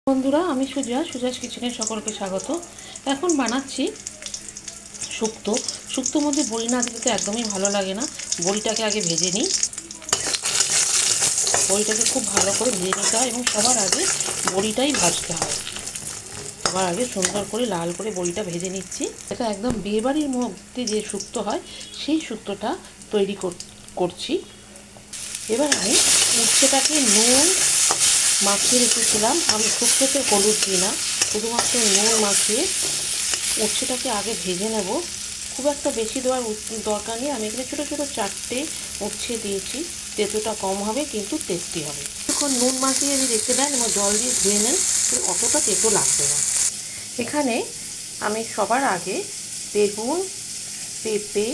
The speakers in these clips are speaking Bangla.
বন্ধুরা, আমি সুজাস কিচেনে সকলকে স্বাগত। এখন বানাচ্ছি শুক্তো। শুক্তোর মধ্যে বড়ি না দিলে তো একদমই ভালো লাগে না। বড়িটাকে আগে ভেজে নিই। বড়িটাকে খুব ভালো করে ভেজে নিতে হয় এবং সবার আগে বড়িটাই ভাজতে হয়। সবার আগে সুন্দর করে লাল করে বড়িটা ভেজে নিচ্ছি। এটা একদম বিয়েবাড়ির মধ্যে যে শুক্তো হয় সেই শুক্তোটা তৈরি করছি। এবার আমি উচ্ছেটাকে নুন মাখিয়ে রেখেছিলাম। আমি শুক্তোতে হলুদ দিই না, শুধুমাত্র নুন মাখিয়ে উচ্ছেটাকে আগে ভেজে নেব। খুব একটা বেশি দেওয়ার দরকার নেই। আমি এখানে ছোটো ছোটো 4টে উচ্ছে দিয়েছি। তেঁতোটা কম হবে কিন্তু টেস্টি হবে। এখন নুন মাখিয়ে যদি রেখে দেন এবং জল দিয়ে ধুয়ে নেন, অতটা তেঁতো লাগবে না। এখানে আমি সবার আগে বেগুন, পেঁপে,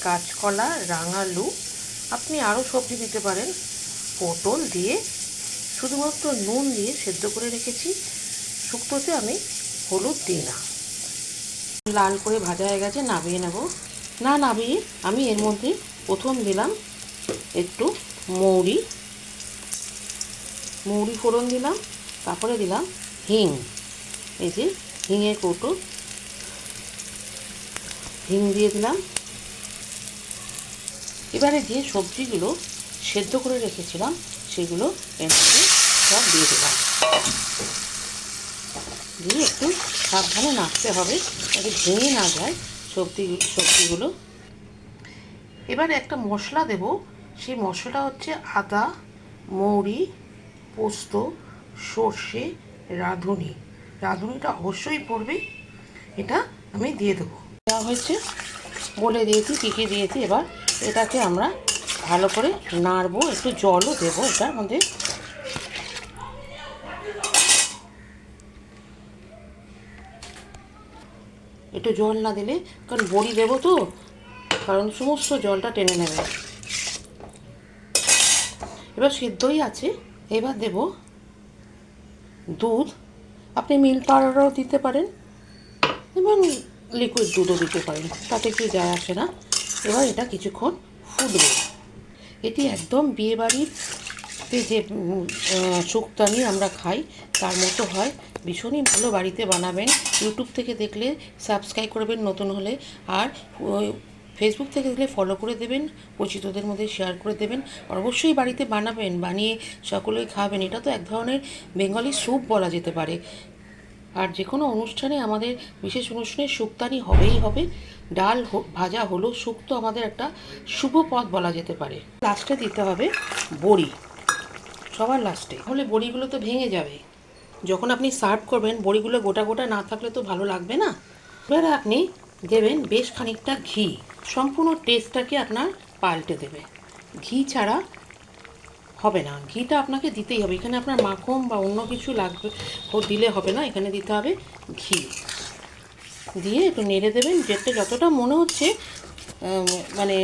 কাঁচকলা, রাঙালু, আপনি আরও সবজি দিতে পারেন, পটল দিয়ে শুধুমাত্র নুন দিয়ে সেদ্ধ করে রেখেছি। শুক্তোতে আমি হলুদ দিই না। লাল করে ভাজা হয়ে গেছে, নামিয়ে নেব। নামিয়ে আমি এর মধ্যে প্রথম দিলাম একটু মৌরি ফোড়ন দিলাম। তারপরে দিলাম হিং, এই যে হিঙের কৌটো, হিং দিয়ে দিলাম। এবারে যে সবজিগুলো সেদ্ধ করে রেখেছিলাম সেগুলো এর মধ্যে সব দিয়ে দিলাম। দিয়ে একটু সাবধানে নাড়তে হবে যাতে ভেঙে না যায় সবজিগুলো। এবারে একটা মশলা দেব। সেই মশলা হচ্ছে আদা, মৌরি, পোস্ত, সর্ষে, রাঁধুনিটা অবশ্যই পড়বে। এটা আমি দিয়ে দেবো। দেওয়া হয়েছে, বলে দিয়েছি কী কী দিয়েছি। এবার এটাকে আমরা ভালো করে নাড়বো। একটু জলও দেবো এটার মধ্যে। একটু জল না দিলে, কারণ বড়ি দেবো তো, কারণ সমস্ত জলটা টেনে নেবে। এবার সিদ্ধই আছে। এবার দেব দুধ। আপনি মিল্ক পাউডারও দিতে পারেন এবং লিকুইড দুধও দিতে পারেন, তাতে কিছু যায় আসে না। এবার এটা কিছুক্ষণ ফুটবে। এটি একদম বিয়েবাড়িতে যে শুক্তানি আমরা খাই তার মতো হয়। ভীষণই ভালো, বাড়িতে বানাবেন। ইউটিউব থেকে দেখলে সাবস্ক্রাইব করবেন নতুন হলে, আর ফেসবুক থেকে দেখলে ফলো করে দেবেন, পরিচিতদের মধ্যে শেয়ার করে দেবেন। অবশ্যই বাড়িতে বানাবেন, বানিয়ে সকলেই খাবেন। এটা তো এক ধরনের বেঙ্গলি স্যুপ বলা যেতে পারে। আর যে কোনো অনুষ্ঠানে, আমাদের বিশেষ অনুষ্ঠানে শুক্তানি হবেই হবে। ডাল ভাজা হলো, শুক্তো আমাদের একটা শুভ পদ বলা যেতে পারে। লাস্টে দিতে হবে বড়ি, সবার লাস্টে, তাহলে বড়িগুলো তো ভেঙে যাবে। যখন আপনি সার্ভ করবেন বড়িগুলো গোটা গোটা না থাকলে তো ভালো লাগবে না। এবারে আপনি দেবেন বেশ খানিকটা ঘি। সম্পূর্ণ টেস্টটাকে আপনার পাল্টে দেবে। ঘি ছাড়া হবে না, ঘিটা আপনাকে দিতেই হবে। এখানে আপনার মাখন বা অন্য কিছু লাগবে দিলে হবে না, এখানে দিতে হবে ঘি। দিয়ে একটু নেড়ে দেবেন। যেটা যতটা মনে হচ্ছে মানে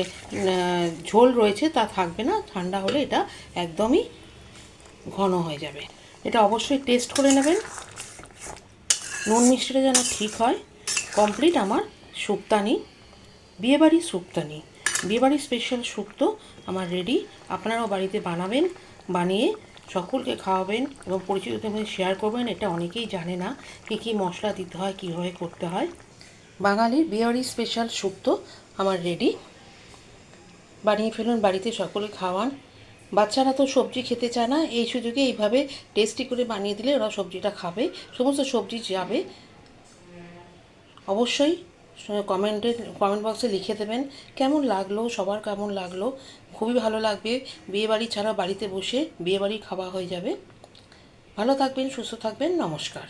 ঝোল রয়েছে তা থাকবে না। ঠান্ডা হলে এটা একদমই ঘন হয়ে যাবে। এটা অবশ্যই টেস্ট করে নেবেন, নুন মিষ্টিটা যেন ঠিক হয়। কমপ্লিট আমার শুক্তানি, বিয়েবাড়ির শুক্তানি, বিয়েবাড়ির স্পেশাল শুক্তো আমার রেডি। আপনারাও বাড়িতে বানাবেন, বানিয়ে সকলকে খাওয়াবেন এবং পরিচিতদের মধ্যে শেয়ার করবেন। এটা অনেকেই জানে না কী কী মশলা দিতে হয়, কীভাবে করতে হয়। বাঙালির বিয়েবাড়ির স্পেশাল শুক্তো আমার রেডি। বানিয়ে ফেলুন, বাড়িতে সকলে খাওয়ান। বাচ্চারা তো সবজি খেতে চায় না, এই সুযোগে এইভাবে টেস্টি করে বানিয়ে দিলে ওরা সবজিটা খাবে, সমস্ত সবজি যাবে। অবশ্যই কমেন্ট বক্সে লিখে দেবেন কেমন লাগলো, সবার কেমন লাগলো। খুবই ভালো লাগবে। বিয়েবাড়ি ছাড়া বাড়িতে বসে বিয়েবাড়ি খাওয়া হয়ে যাবে। ভালো থাকবেন, সুস্থ থাকবেন, নমস্কার।